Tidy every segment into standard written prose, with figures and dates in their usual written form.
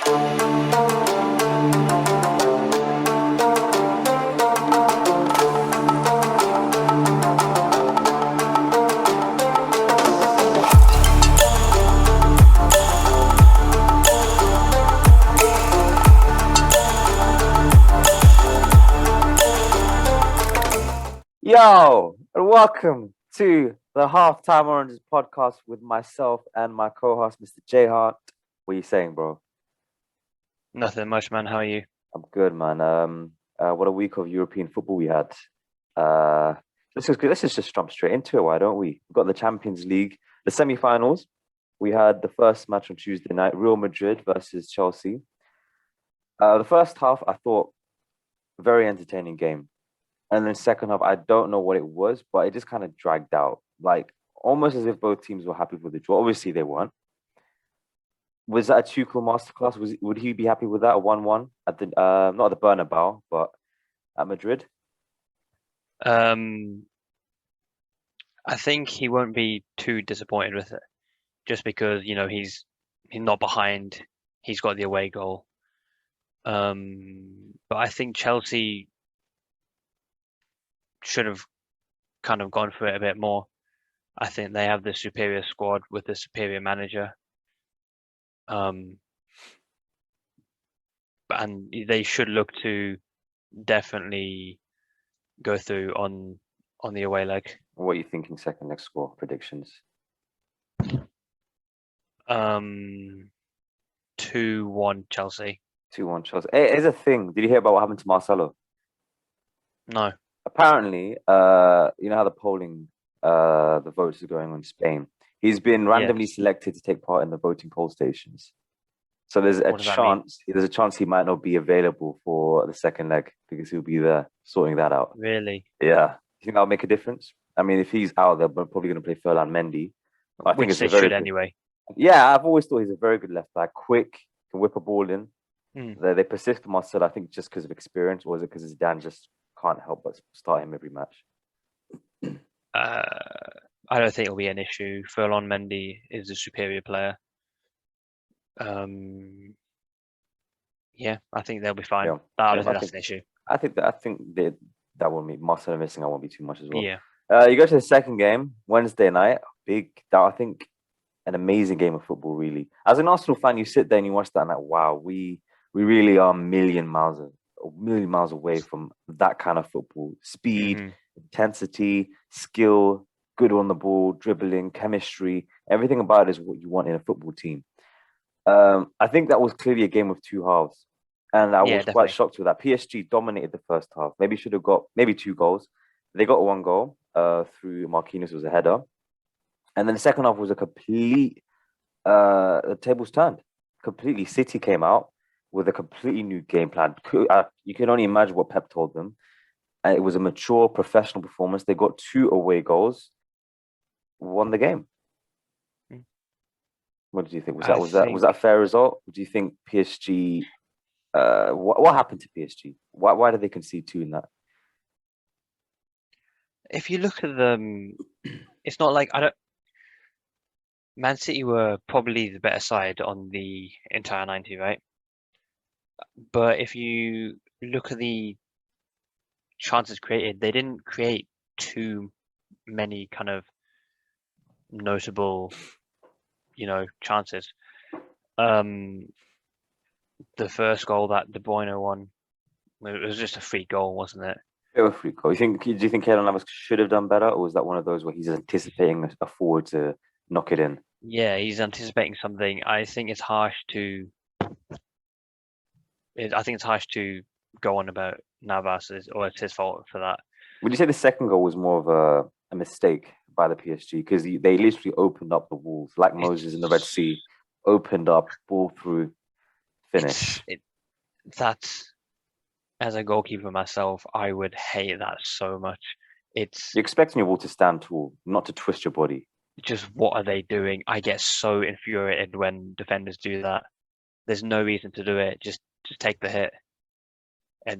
Yo, and welcome to the Halftime Oranges podcast with myself and my co-host, Mr. J Hart. What are you saying, bro? Nothing much, man. How are you? I'm good, man. What a week of European football we had. Uh, let's just jump straight into it, why don't we? We've got the Champions League, the semi-finals. We had the first match on Tuesday night, Real Madrid versus Chelsea. The first half, I thought, very entertaining game. And then second half, I don't know what it was, but it just kind of dragged out, like almost as if both teams were happy with the draw. Obviously, they weren't. Was that a Tuchel masterclass? Would he be happy with that, a 1-1 at the not at the Bernabeu, but at Madrid? I think he won't be too disappointed with it, just because he's not behind. He's got the away goal. But I think Chelsea should have kind of gone for it a bit more. I think they have the superior squad with the superior manager. And they should look to definitely go through on the away leg. What are you thinking? Second leg score predictions? 2-1 Chelsea. 2-1 Chelsea. Hey, here's a thing. Did you hear about what happened to Marcelo? No. Apparently, you know how the polling, the votes are going on in Spain. He's been randomly selected to take part in the voting poll stations. So there's a chance he might not be available for the second leg because he'll be there sorting that out. Really? Yeah. You think that'll make a difference? I mean, if he's out there, we're probably going to play Ferland Mendy. I think Which they should anyway. Yeah, I've always thought he's a very good left back. Quick, can whip a ball in. They persist for Marcelo, I think, just because of experience, or is it because his dad just can't help but start him every match? I don't think it'll be an issue. Ferland Mendy is a superior player. Yeah, I think they'll be fine. Yeah. I don't think that's an issue. I think that won't be Marcelo missing. I won't be too much as well. Yeah. You go to the second game Wednesday night. I think an amazing game of football. Really, as an Arsenal fan, you sit there and you watch that and like, wow, we really are a million miles away from that kind of football. Speed, intensity, skill, good on the ball, dribbling, chemistry. Everything about it is what you want in a football team. I think that was clearly a game of two halves. And I was definitely quite shocked with that. PSG dominated the first half. Maybe should have got 2 goals. They got 1 goal through Marquinhos, was a header. And then the second half was a complete, the tables turned. Completely. City came out with a completely new game plan. You can only imagine what Pep told them. And it was a mature, professional performance. They got 2 away goals, won the game. What did you think? Was that a fair result? Do you think PSG? What happened to PSG? Why did they concede 2 in that? If you look at them, it's not like Man City were probably the better side on the entire 90, right? But if you look at the chances created, they didn't create too many kind of notable, chances. The first goal that De Bruyne won, it was just a free goal, wasn't it? It was a free goal. Do you think Keylor Navas should have done better, or was that one of those where he's anticipating a forward to knock it in? Yeah, he's anticipating something. I think it's harsh to go on about Navas, or it's his fault for that. Would you say the second goal was more of a mistake by the PSG? Because they literally opened up the walls, like Moses in the Red Sea, opened up, ball through, finish. That's, as a goalkeeper myself, I would hate that so much. You're expecting your ball to stand tall, not to twist your body. Just what are they doing? I get so infuriated when defenders do that. There's no reason to do it. Just take the hit.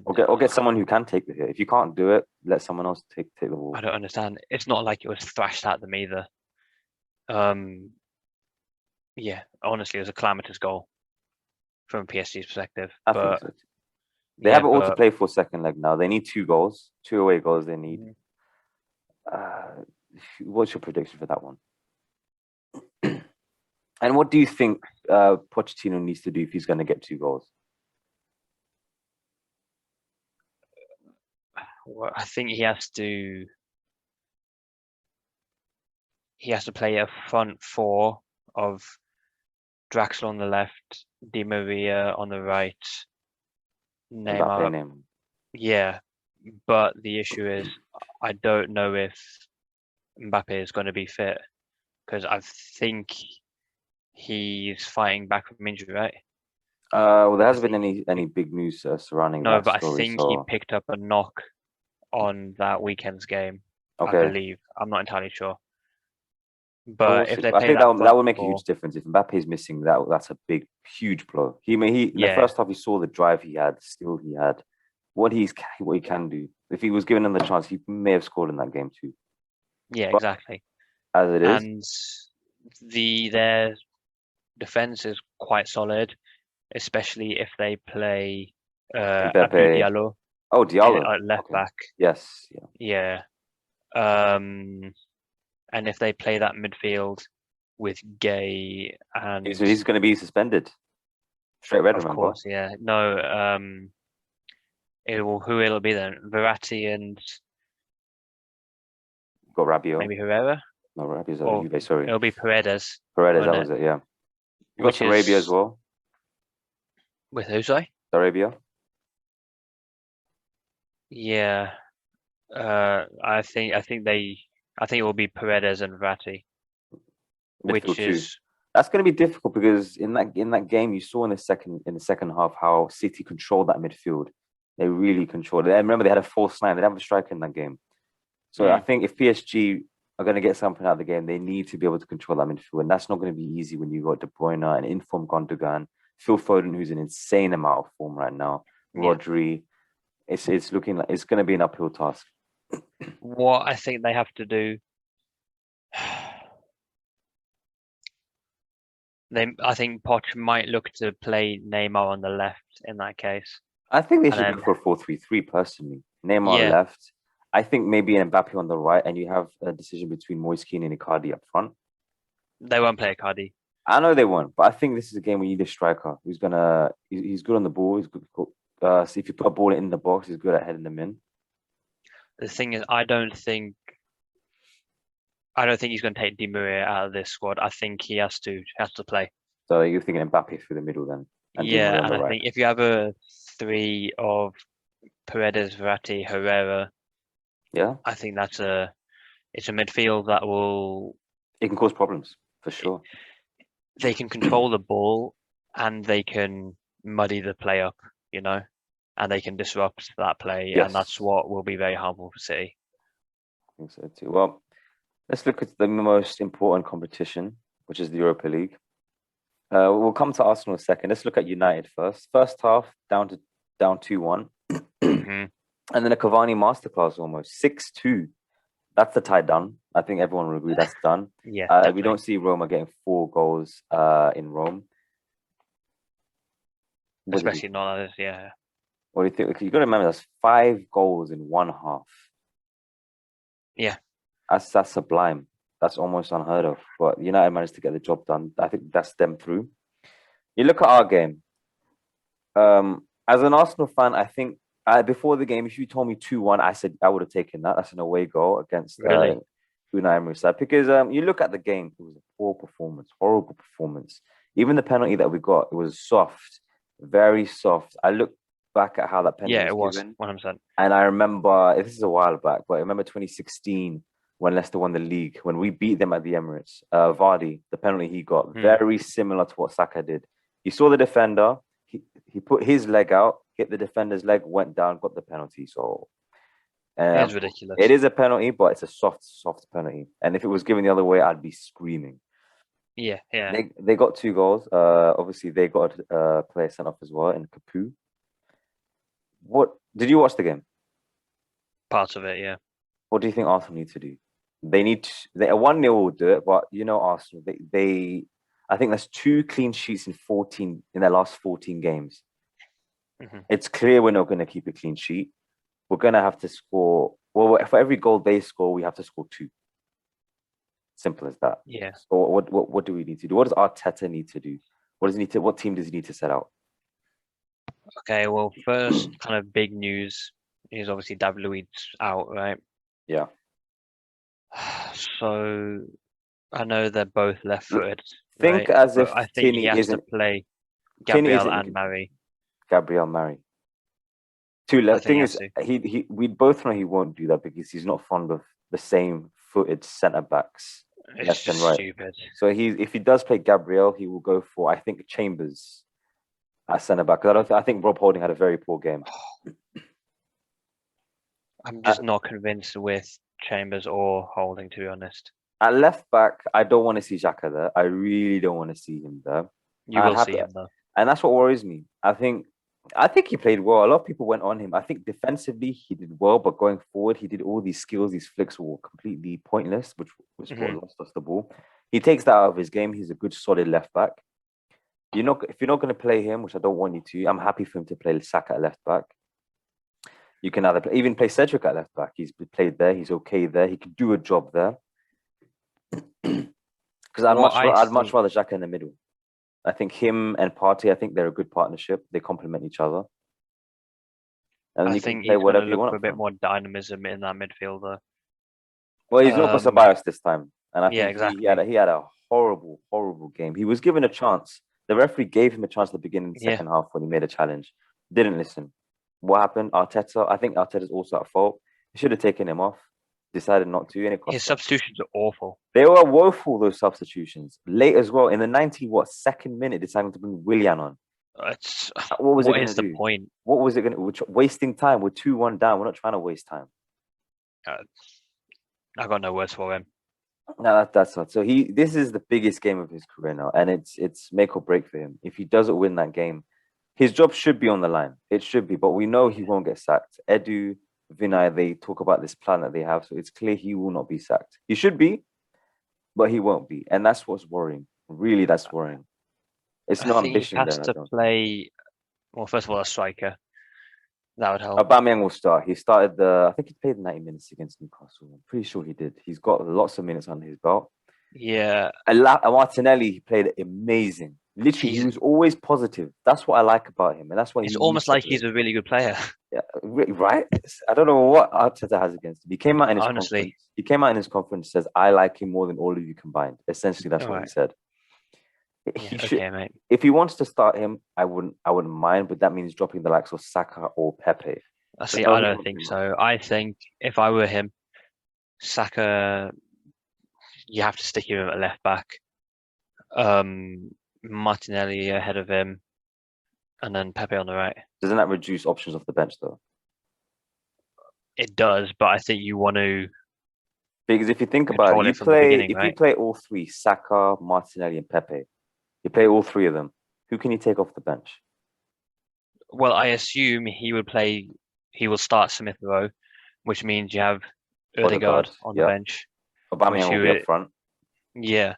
Or get someone who can take the hit. If you can't do it, let someone else take the ball. I don't understand. It's not like it was thrashed at them either. Yeah, honestly, it was a calamitous goal. from PSG's perspective. I think But so. They have it all to play for second leg now. They need 2 goals, 2 away goals. They need. What's your prediction for that one? And what do you think Pochettino needs to do if he's going to get 2 goals? Well, I think he has to play a front 4 of Draxler on the left, Di Maria on the right, Neymar. Neymar. Yeah, but the issue is I don't know if Mbappe is going to be fit because I think he's fighting back from injury, right? Well, there hasn't been any big news surrounding No, that but story. I think he picked up a knock on that weekend's game. Okay. I believe. I'm not entirely sure. But if they I play think that would make a 4, huge difference. If Mbappe is missing, that's a huge blow. In the first half, you saw the drive he had, skill he had, what he can do. If he was given another chance, he may have scored in that game too. Yeah, exactly. As it is, and their defense is quite solid, especially if they play Abdou Diallo. Oh, Diallo, left back. Yes, yeah. And if they play that midfield with Gay and he's going to be suspended. Straight red, remember? Of course, yeah. No, who it'll be then? Verratti and got Rabiot. Maybe Herrera. No, Rabiot's at Juve. Sorry, it'll be Paredes. That was it. Yeah. You got Sarabia as well. With who? Sorry. Sarabia. Yeah. I think it will be Paredes and Verratti. That's going to be difficult because in that game you saw in the second half how City controlled that midfield. They really controlled it. I remember they had a false 9. They didn't have a striker in that game. So I think if PSG are going to get something out of the game, they need to be able to control that midfield, and that's not going to be easy when you got De Bruyne, an informed Gundogan, Phil Foden, who's an insane amount of form right now, Rodri. It's looking like it's going to be an uphill task. What I think they have to do. I think Poch might look to play Neymar on the left in that case. I think they should go for a 4-3-3 personally. Neymar left. I think maybe an Mbappe on the right, and you have a decision between Moise Kean and Icardi up front. They won't play Icardi. I know they won't, but I think this is a game where you need a striker who's he's good on the ball. He's good. So if you put a ball in the box, he's good at heading them in. The thing is, I don't think he's going to take Di Maria out of this squad. I think he has to play. So you're thinking Mbappe through the middle then? And I think if you have a 3 of Paredes, Verratti, Herrera, I think it's a midfield that it can cause problems for sure. They can control the ball and they can muddy the play up, and they can disrupt that play, and that's what will be very harmful for City. I think so too. Well, let's look at the most important competition, which is the Europa League. We'll come to Arsenal in a second. Let's look at United first. First half, down 2-1. And then a Cavani masterclass almost. 6-2. That's the tie done. I think everyone will agree that's done. Yeah, we don't see Roma getting 4 goals in Rome. Especially not others, yeah. What do you think? You got to remember that's 5 goals in one half. Yeah. That's sublime. That's almost unheard of. But United managed to get the job done. I think that's them through. You look at our game. As an Arsenal fan, I think before the game, if you told me 2-1, I said I would have taken that. That's an away goal against Unai Emery's side. Because you look at the game, it was a poor performance, horrible performance. Even the penalty that we got, it was soft, very soft. I look back at how that penalty was given. 100%. And I remember, this is a while back, but I remember 2016 when Leicester won the league, when we beat them at the Emirates. Vardy, the penalty he got, very similar to what Saka did. You saw the defender, he put his leg out, hit the defender's leg, went down, got the penalty. So it's ridiculous. It is a penalty, but it's a soft penalty. And if it was given the other way, I'd be screaming. Yeah. They got 2 goals. Obviously, they got a player sent off as well in Capu. What did you watch the game? Part of it, yeah. What do you think Arsenal need to do? They need a 1-0 will do it, but Arsenal, they I think that's 2 clean sheets in their last 14 games. It's clear we're not going to keep a clean sheet. We're going to have to score. Well, for every goal they score, we have to score 2. Simple as that. Yeah. So what do we need to do? What does Arteta need to do? What team does he need to set out? Okay, well, first kind of big news is obviously David Luiz out, right? Yeah. So I know they're both left-footed, Think right? as But if I think he Tierney has to isn't play Tierney Gabriel isn't and Mari. Gabriel Mari. Two I left. think he Thing has is, to. we both know he won't do that because he's not fond of the same footed centre backs It's left and just right. stupid. So if he does play Gabriel, he will go for, I think, Chambers at centre back. I think Rob Holding had a very poor game. I'm just not convinced with Chambers or Holding, to be honest. At left back, I don't want to see Xhaka there. I really don't want to see him there. You will see him though. And that's what worries me. I think he played well. A lot of people went on him. I think defensively he did well, but going forward, he did all these skills. These flicks were completely pointless, which was what lost us the ball. He takes that out of his game. He's a good, solid left back. If you're not going to play him, which I don't want you to, I'm happy for him to play Saka at left back. You can even play Cedric at left back. He's played there. He's okay there. He can do a job there. Because I'd much rather Xhaka in the middle. I think him and Partey, I think they're a good partnership. They complement each other. And then you can play whatever you want. For a bit more dynamism in that midfielder. Well, he's not for Ceballos this time, and I think exactly. he had a horrible, horrible game. He was given a chance. The referee gave him a chance at the beginning of the second half when he made a challenge. Didn't listen. What happened? Arteta. I think Arteta's also at fault. He should have taken him off. Decided not to, and it cost his substitutions are awful. They were woeful, those substitutions. Late as well. In the 92nd minute, deciding to bring Willian on. What is the point? What was it going to do? Wasting time. We're 2-1 down. We're not trying to waste time. I got no words for him. No, that's not. So this is the biggest game of his career now, and it's make or break for him. If he doesn't win that game, his job should be on the line. It should be, but we know he won't get sacked. Edu, Vinay, they talk about this plan that they have, so it's clear he will not be sacked. He should be, but he won't be, and that's what's worrying. Really, that's worrying. It's no ambition there. He has to play. Well, first of all, a striker. That would help. Aubameyang will start. He started I think he played 90 minutes against Newcastle. I'm pretty sure he did. He's got lots of minutes under his belt. Yeah. Martinelli, he played amazing. Literally, he was always positive. That's what I like about him, and that's why it's almost like he's a really good player. Yeah, right. I don't know what Arteta has against him. He came out in his conference. He came out in his conference, says, "I like him more than all of you combined." Essentially, that's what he said. He should, mate. If he wants to start him, I wouldn't mind, but that means dropping the likes of Saka or Pepe. I don't think so. I think if I were him, Saka, you have to stick him at left back. Martinelli ahead of him, and then Pepe on the right. Doesn't that reduce options off the bench though? It does, but I think you want to. Because if you think about it, you play all three, Saka, Martinelli, and Pepe. You play all three of them. Who can you take off the bench? Well, I assume he will start Smith Rowe, which means you have Odegaard on the bench. Aubameyang will be up front. Yeah.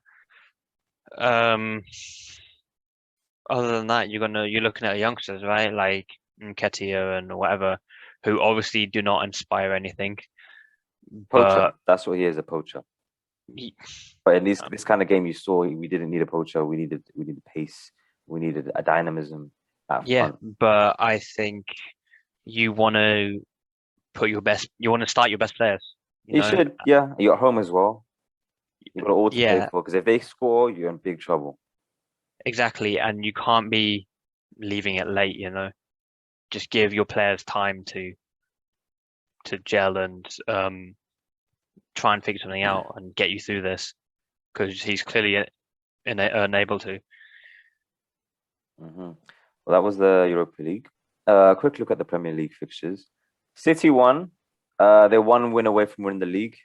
Other than that, you're looking at youngsters, right? Like Nketiah and whatever, who obviously do not inspire anything. Poacher. That's what he is, a poacher. But in this kind of game, you saw we didn't need a poacher. We needed pace. We needed a dynamism. Yeah, but I think you want to put your best. You want to start your best players. You should. Yeah, you're at home as well. You got all to play for, because if they score, you're in big trouble. Exactly, and you can't be leaving it late. Just give your players time to gel and try and figure something out and get you through this, because he's clearly unable to. Well, that was the Europa League. Quick look at the Premier League fixtures. City won. They're one win away from winning the league.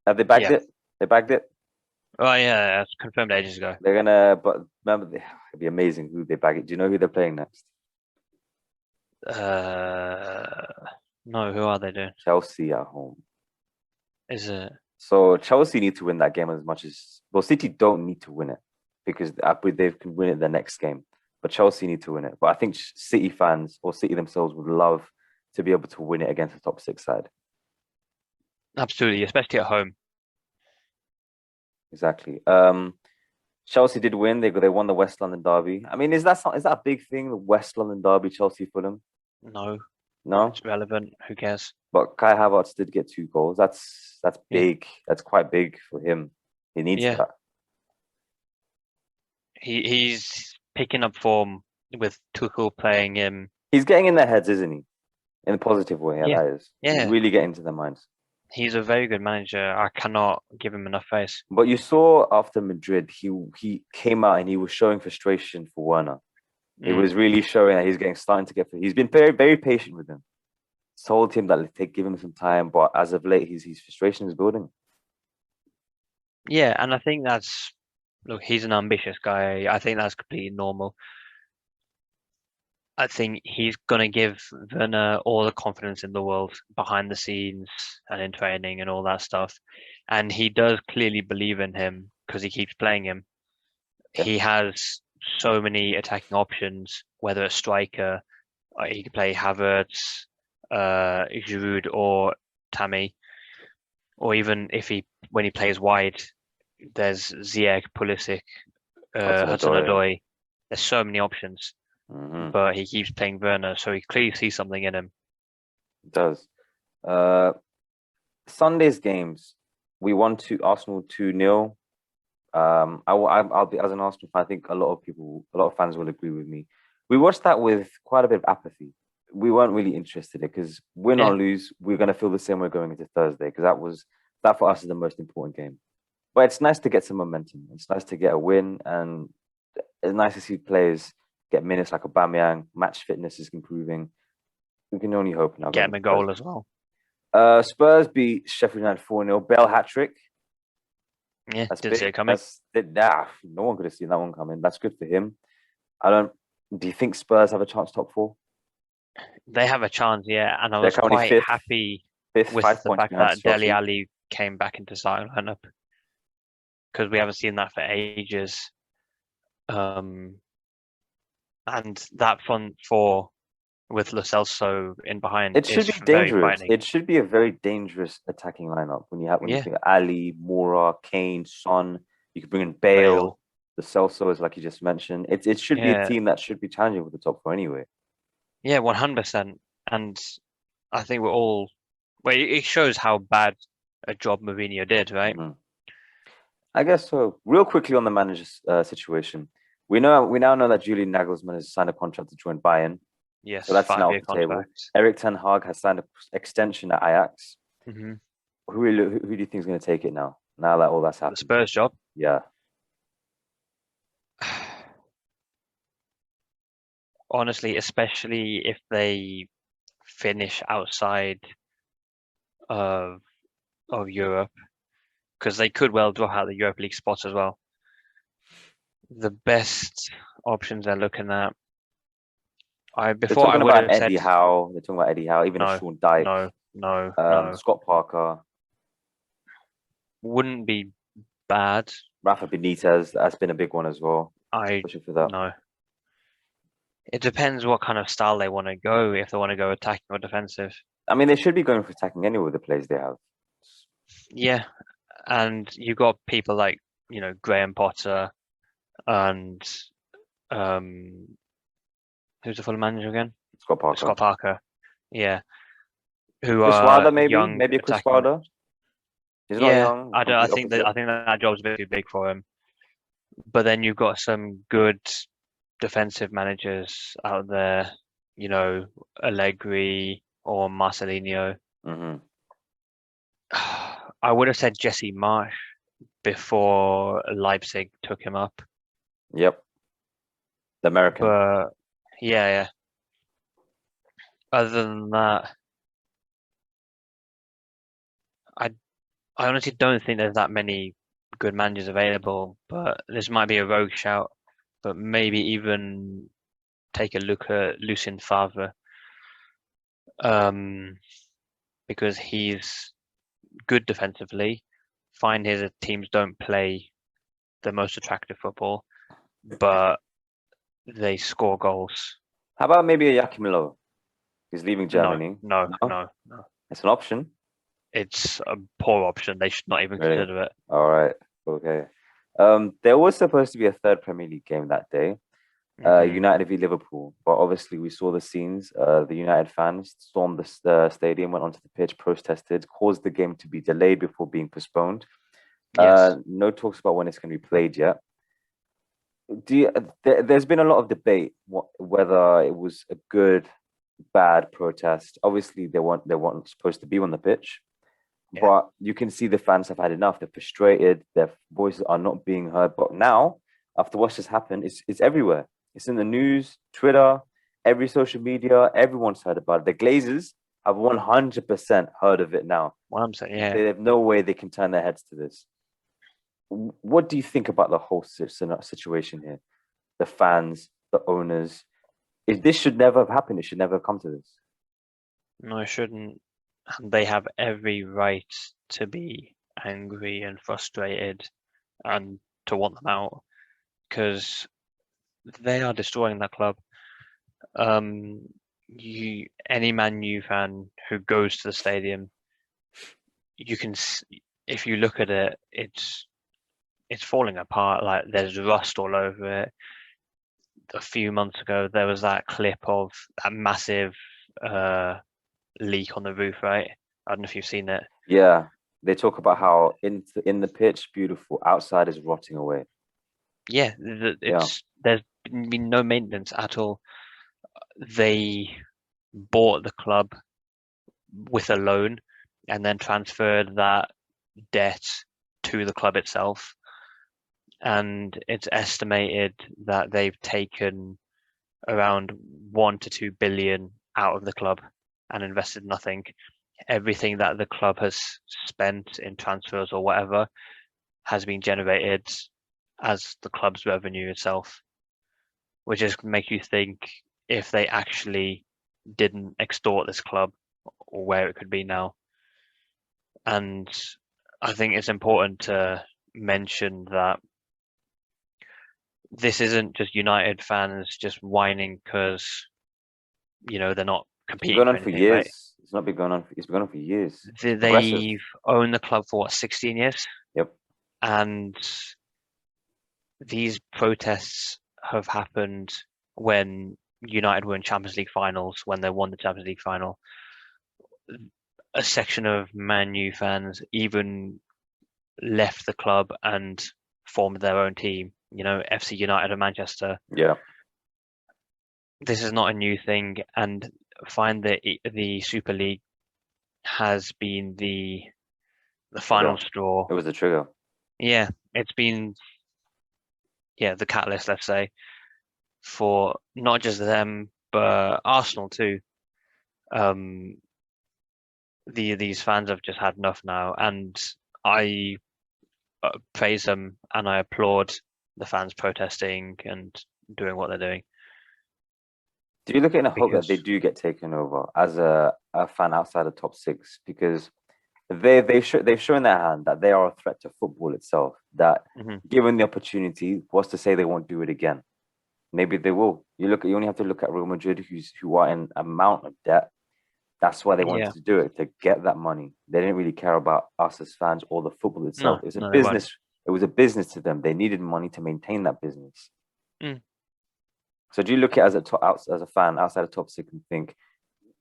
Have they bagged it? They bagged it? Oh yeah, it's confirmed ages ago. They're gonna, but remember, it'd be amazing who they bag it. Do you know who they're playing next? No, who are they doing? Chelsea at home. Is it? So Chelsea need to win that game as much as City don't need to win it. because I believe they can win it the next game. But Chelsea need to win it. But I think City fans or City themselves would love to be able to win it against the top six side. Absolutely, especially at home. Exactly. Chelsea did win. They won the West London derby. I mean, is that a big thing? The West London derby, Chelsea Fulham. No, No, it's relevant. Who cares? but Kai Havertz did get 2 goals. That's Yeah, big. That's quite big for him. He needs yeah. that. He's picking up form with Tuchel playing him. He's getting in their heads, isn't he? In a positive way. Yeah, Yeah, that is. He's yeah. really getting into their minds. He's a very good manager. I cannot give him enough face. But you saw after Madrid, he came out and he was showing frustration for Werner. He Mm. was really showing that he's starting to get. He's been very very patient with him. Told him that give him some time, but as of late, his frustration is building. Yeah, and I think that's look. He's an ambitious guy. I think that's completely normal. I think he's gonna give Werner all the confidence in the world behind the scenes and in training and all that stuff. And he does clearly believe in him because he keeps playing him. Yeah, He has so many attacking options, whether a striker, he could play Havertz, Giroud or Tammy, or even when he plays wide, there's Ziyech, Pulisic, Hudson-Odoi. Hudson-Odoi. There's so many options, Mm-hmm. but he keeps playing Werner, so he clearly sees something in him. It does. Uh, Sunday's games, we won Arsenal 2-0. I'll be as an Arsenal fan. I think a lot of fans will agree with me. We watched that with quite a bit of apathy. We weren't really interested because win Yeah, or lose, we're going to feel the same way going into Thursday because that for us is the most important game. But it's nice to get some momentum. It's nice to get a win, and it's nice to see players get minutes like Aubameyang. Match fitness is improving. We can only hope now get going him a into goal Thursday. as well. Spurs beat Sheffield United 4-0. Bale hat trick. Yeah, That's didn't see big. it coming. No one could have seen that one coming. That's good for him. I don't. Do you think Spurs have a chance top four? They have a chance, yeah, and I They're was currently quite fifth, happy fifth, with 5 points fact behind that Dele Chelsea. Alli came back into starting lineup because we haven't seen that for ages. Um, and that front four with Lo Celso in behind It should is be very dangerous. frightening. It should be a very dangerous attacking lineup when you Yeah, think of Ali, Moura, Kane, Son. You could bring in Bale, Bale. the Celso is like you just mentioned. It should be a Yeah, team that should be challenging for the top four anyway. yeah, 100%. And I think we're all. Well, it shows how bad a job Mourinho did, right? Mhm. I guess so. Real quickly on the manager's situation, we now know that Julian Nagelsmann has signed a contract to join Bayern, so Yes, that's now off 5-year the table. contract. Eric Ten Hag has signed an extension at Ajax. Hmm. Who do you think is going to take it now? Now that all that's The happened, Spurs job. yeah. Honestly, especially if they finish outside of Europe, because they could well drop out the Europa League spot as well. The best options they're looking at. They're Before I talking would about have said Eddie Howe. They're talking about Eddie Howe, even a no, Sean Dyche, no, no, no. Scott Parker, Wouldn't be bad. Rafa Benitez. That's been a big one as well. I Pushing for that. no. It depends what kind of style they want to go. If they want to go attacking or defensive. I mean, they should be going for attacking anyway with the players they have. Yeah, and you got people like Graham Potter and um who's the full manager again? Scott Parker. Scott Parker. Yeah, who Chris are Wilder, maybe, young maybe a Chris attacking. Wilder. He's not Yeah, young. I don't. Complete opposite. I think that job's a bit too big for him. But then you've got some good defensive managers out there. Allegri or Marcelinho. Hmm. I would have said Jesse Marsh before Leipzig took him up, Yep, the American. but yeah. Other than that, I I honestly don't think there's that many good managers available. But this might be a rogue shout. But maybe even take a look at Lucien Favre, um, because he's good defensively. Find his teams don't play the most attractive football, but they score goals. How about maybe a Yakimilo? He's leaving No, Germany. no, No, no, no. it's an option. It's a poor option. They should not even Really? consider it. All right. Okay. There was supposed to be a third Premier League game that day, Hmm. United v Liverpool, but obviously we saw the scenes. The United fans stormed the stadium, went onto the pitch, protested, caused the game to be delayed before being postponed. Yes. No talks about when it's going to be played yet. There's been a lot of debate whether it was a good, bad protest. Obviously, they weren't supposed to be on the pitch, Yeah. but you can see the fans have had enough. They're frustrated. Their voices are not being heard. But now, after what's just happened, it's everywhere. It's in the news, Twitter, every social media. Everyone's heard about it. The Glazers have 100% heard of it now. What I'm saying, yeah. They have no way they can turn their heads to this. What do you think about the whole situation here? The fans, the owners. This should never have happened. It should never have come to this. No, I shouldn't. And they have every right to be angry and frustrated and to want them out because they are destroying that club. Um, any Man U fan who goes to the stadium, you can, if you look at it, it's falling apart. Like there's rust all over it. A few months ago, there was that clip of that massive uh, leak on the roof, right? I don't know if you've seen it. Yeah, they talk about how in the pitch, beautiful. Outside is rotting away. Yeah, Yeah, there's been no maintenance at all. They bought the club with a loan and then transferred that debt to the club itself. And it's estimated that they've taken around 1 to 2 billion out of the club and invested nothing. Everything that the club has spent in transfers or whatever has been generated as the club's revenue itself, which just make you think if they actually didn't extort this club or where it could be now. And I think it's important to mention that this isn't just United fans just whining because they're not it's been competing going for on for anything, right? years. It's not been going on. It's been going on for years. It's progressive. They've owned the club for what, 16 years, Yep. and these protests have happened when United were in Champions League finals, when they won the Champions League final. A section of Man U fans even left the club and formed their own team, FC United of Manchester. Yeah. This is not a new thing, and find that the Super League has been the Trigger. final straw. It was the trigger. Yeah, it's been the catalyst, let's say, for not just them but Arsenal too. Um, these fans have just had enough now, and I praise them and I applaud the fans protesting and doing what they're doing Do you look at it and hope that because they do get taken over as a fan outside the top six? Because they've shown their hand that they are a threat to football itself. That Mhm. given the opportunity, what's to say they won't do it again? Maybe they will. You only have to look at Real Madrid, who are in amount of debt. That's why they wanted Yeah, to do it, to get that money. They didn't really care about us as fans or the football itself. no, It's a no, they won't. business. It was a business to them. They needed money to maintain that business. Mm. So do you look at it as as a fan outside of top six and think,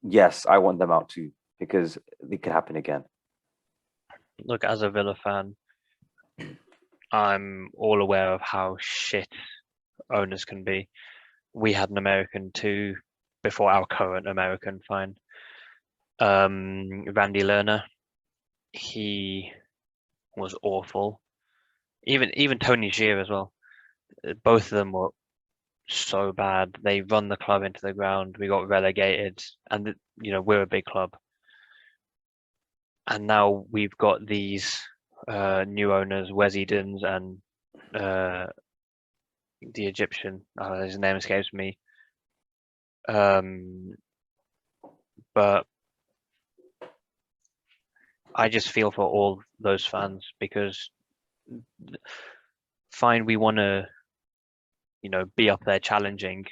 yes, I want them out too, because it could happen again. Look, as a Villa fan, I'm all aware of how shit owners can be. We had an American too before our current American, fine. Randy Lerner, he was awful. Even Tony Gier as well. Both of them were so bad. They run the club into the ground. We got relegated, and we're a big club. And now we've got these new owners, Wes Edens and uh, the Egyptian. His name escapes me. Um, but I just feel for all those fans because fine, we want to be up there challenging,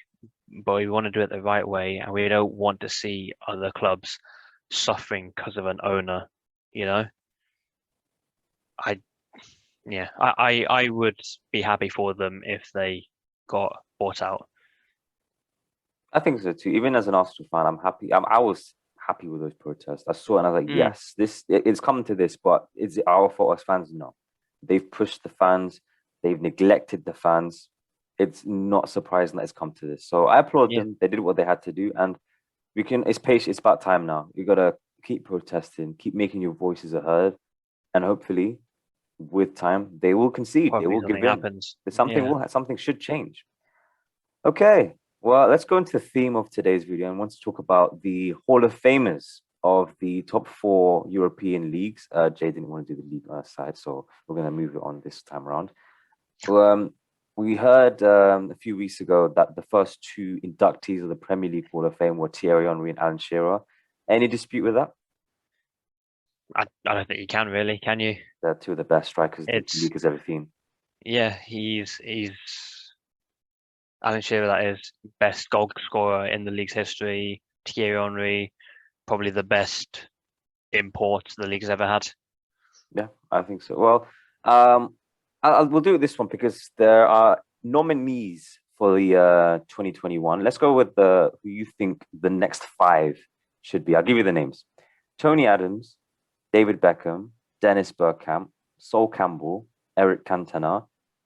but we want to do it the right way, and we don't want to see other clubs suffering because of an owner. You know, I yeah, I would be happy for them if they got bought out. I think so too. Even as an Arsenal fan, I'm happy. I was happy with those protests. I saw it and I was like, Mm, yes, it's come to this, but is it our fault as fans? No. They've pushed the fans, they've neglected the fans. It's not surprising that it's come to this. So I applaud yeah, them. They did what they had to do, and it's patient, it's about time now. You gotta keep protesting, keep making your voices heard, and hopefully with time they will concede, they hopefully will something give in. happens. Something Yeah, will something should change. Okay, well, let's go into the theme of today's video and want to talk about the Hall of Famers of the top four European leagues. Jay didn't want to do the league side, so we're going to move it on this time around. Um, we heard a few weeks ago that the first two inductees of the Premier League Hall of Fame were Thierry Henry and Alan Shearer. Any dispute with that? I don't think you can really, can you? They're two of the best strikers the It's league has ever seen. yeah, he's Alan Shearer, that is best goal scorer in the league's history. Thierry Henry, probably the best import the league's ever had. Yeah, I think so. Well, we'll do this one because there are nominees for the 2021. Let's go with the who you think the next five should be. I'll give you the names: Tony Adams, David Beckham, Dennis Bergkamp, Sol Campbell, Eric Cantona,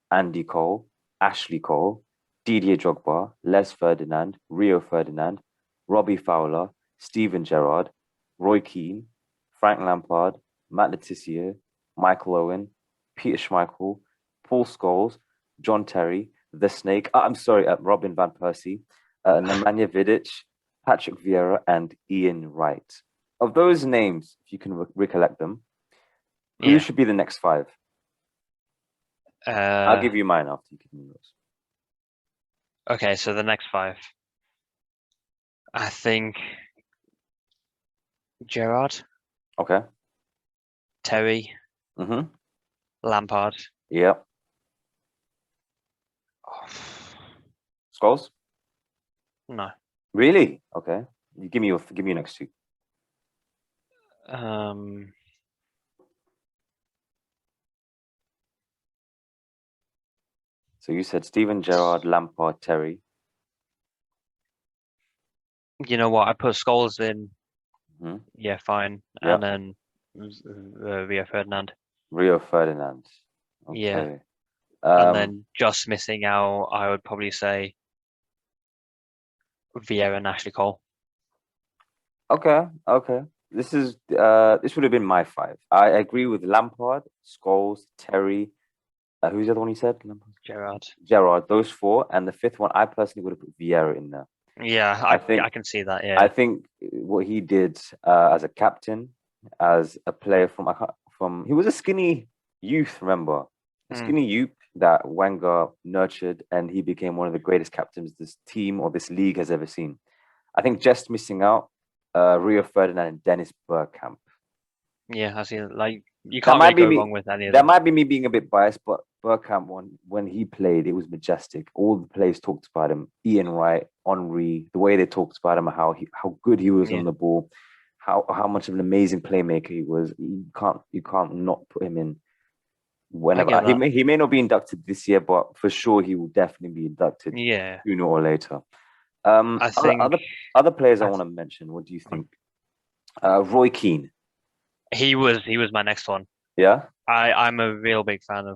Andy Cole, Ashley Cole, Didier Drogba, Les Ferdinand, Rio Ferdinand, Robbie Fowler, Steven Gerrard, Roy Keane, Frank Lampard, Matt Letizia, Michael Owen, Peter Schmeichel, Paul Scholes, John Terry, The Snake, I'm sorry, Robin Van Persie, Nemanja Vidic, Patrick Vieira, and Ian Wright. Of those names, if you can recollect them, who Yeah. should be the next five? I'll give you mine after you give me yours. Okay, so the next five. I think Gerrard, Okay. Terry, Mm-hmm. Lampard. Yeah. Oh, Scholes? no. Really? Okay. You give me your next two. Um, So you said Steven Gerrard, Lampard, Terry. you know what? I put Scholes in. Mm-hmm. Yeah, fine. Yeah. And then Rio Ferdinand. Rio Ferdinand. Yeah. Okay. And then just missing out, I would probably say Vieira and Ashley Cole. Okay. Okay. This would have been my five. I agree with Lampard, Scholes, Terry. Who's the other one you said? Lampard? Gerrard. Gerrard. Those four, and the fifth one, I personally would have put Vieira in there. Yeah, I think I can see that. I Yeah. think what he did as a captain, as a player from he was a skinny youth, remember? A Mm, skinny youth that Wenger nurtured, and he became one of the greatest captains this team or this league has ever seen. I think just missing out Rio Ferdinand and Dennis Bergkamp. yeah, I see. Like you That can't really might be go me. wrong with any of That them. might be me being a bit biased, but Bergkamp when he played, it was majestic. All the players talked about him. Ian Wright, Henry, the way they talked about him, how good he was Yeah, on the ball, how much of an amazing playmaker he was. You can't not put him in I whenever. get that. He may not be inducted this year, but for sure he will definitely be inducted Yeah, sooner or later. I Other think other other players I I, want to mention. What do you think? Roy Keane. he was my next one. Yeah. I'm a real big fan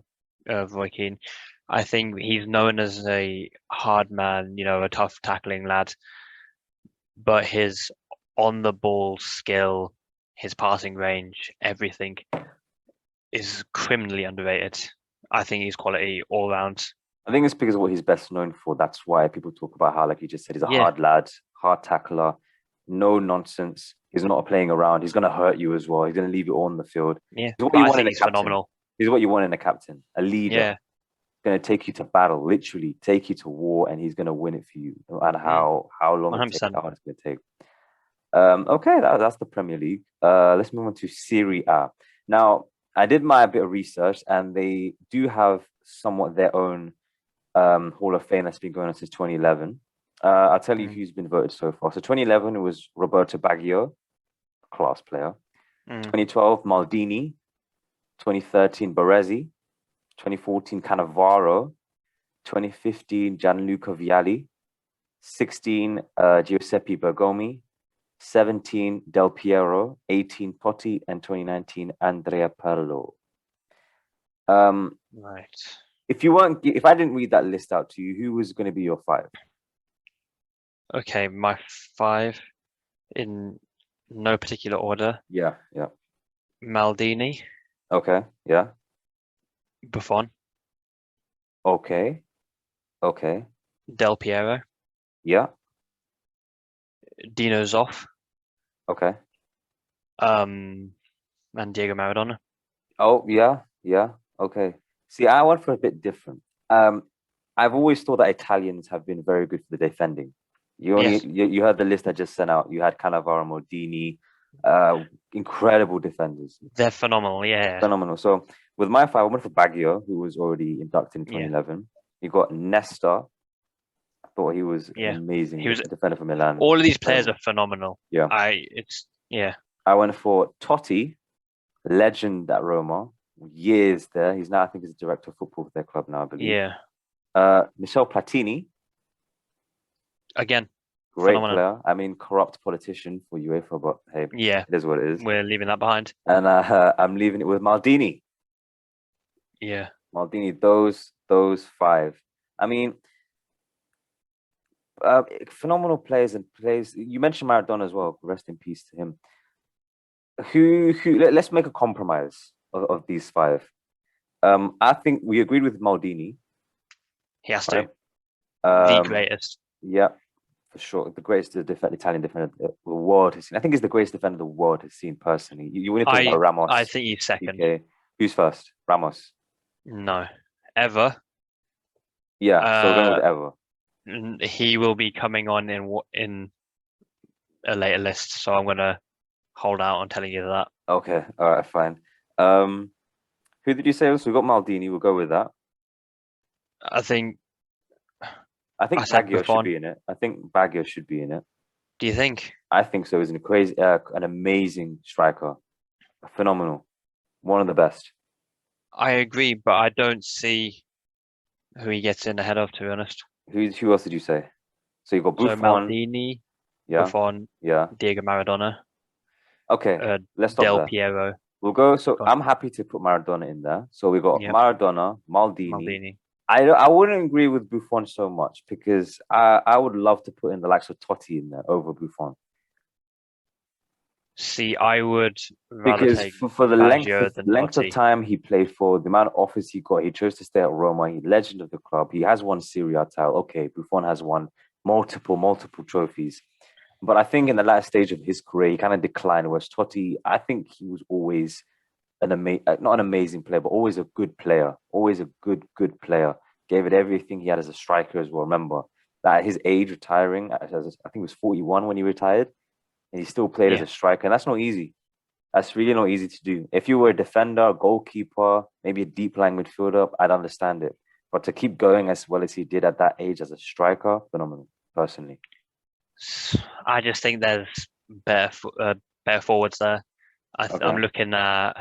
of Roy Keane. I think he's known as a hard man, a tough tackling lad, but his on the ball skill, his passing range, everything is criminally underrated. I think he's quality all round. I think it's because of what he's best known for. That's why people talk about how, like you just said, he's a Yeah, hard lad, hard tackler, no nonsense. He's not playing around. He's going to hurt you as well. He's going to leave you all on the field. yeah. He's what But you I want think in a he's captain. phenomenal. He's what you want in a captain, a leader. Yeah. Going to take you to battle, literally take you to war, and he's going to win it for you, no matter Mm, how long it takes, 100%. how hard it's going to take. Okay, that's the Premier League. Let's move on to Serie A. Now, I did my bit of research, and they do have somewhat their own Hall of Fame that's been going on since 2011. I'll tell you Mm. who's been voted so far. So 2011 it was Roberto Baggio, class player. Mm. 2012 Maldini. 2013 Baresi. 2014 Cannavaro. 2015 Gianluca Vialli. 16 Giuseppe Bergomi. 17 Del Piero. 18 Totti, and 2019 Andrea Pirlo. Right. If I didn't read that list out to you, who was going to be your five? Okay, my five in no particular order. Yeah, yeah. Maldini, Okay, yeah. Buffon, Okay, okay, Del Piero, yeah. Dino Zoff, Okay. and Diego Maradona. Oh, yeah, yeah. Okay. See, I went for a bit different. Um, I've always thought that Italians have been very good for the defending. Yes, You heard the list I just sent out. You had Cannavaro, Maldini, incredible defenders, they're phenomenal. Yeah, phenomenal. So with my five, I went for Baggio, who was already inducted in yeah, 2011. You got Nesta. I thought he was an yeah. He amazing was. defender for Milan. All of these players Incredible. are phenomenal. Yeah. Yeah, I went for Totti, legend at Roma, years there. He's now, I think, he's the director of football for their club now, I believe. yeah. Michel Platini, Again, great phenomenal. player. I mean, corrupt politician for UEFA, but hey, Yeah, it is what it is. we're leaving that behind. And I'm leaving it with Maldini. Yeah, Maldini, those five. I mean, phenomenal players and plays. You mentioned Maradona as well. Rest in peace to him. Let's make a compromise of these five. I think we agreed with Maldini, he has right? to. The Um, greatest. yeah, for sure. The greatest Italian defender the world has seen. I think he's the greatest defender the world has seen personally. You want to talk about I Ramos, think he's second. PK. Who's first? Ramos. No, ever. Yeah, so we're going Uh, with ever. he will be coming on in a later list, so I'm gonna hold out on telling you that. Okay, all right, fine. Um, who did you say? So we got Maldini. We'll go with that. I think I I think said Baggio should Buffon. be in it. I think Baggio should be in it. Do you think? I think so. He's an amazing striker, phenomenal, one of the best. I agree, but I don't see who he gets in ahead of, to be honest. Who else did you say? So you got So Buffon. Maldini, Yeah, Buffon, yeah. Diego Maradona, Okay, let's stop Del there. Piero, We'll go. So Buff- I'm happy to put Maradona in there. So we got yep, Maradona, Maldini. Maldini. I wouldn't agree with Buffon so much because I would love to put in the likes of Totti in there over Buffon. See, I would rather Because take for the Baggio than length of Totti. time he played for, the amount of offers he got, he chose to stay at Roma. He's legend of the club. He has won Serie A title. Okay, Buffon has won multiple trophies. But I think in the last stage of his career, he kind of declined. Whereas Totti, I think he was always not an amazing player, but always a good player. Always a good player. Gave it everything he had as a striker as well. Remember that at his age, retiring, I think he was 41 when he retired, and he still played as Yeah, a striker. And that's not easy. That's really not easy to do. If you were a defender, goalkeeper, maybe a deep lying midfielder, I'd understand it. But to keep going as well as he did at that age as a striker, phenomenal, personally. I just think there's better forwards there. I'm Okay. looking at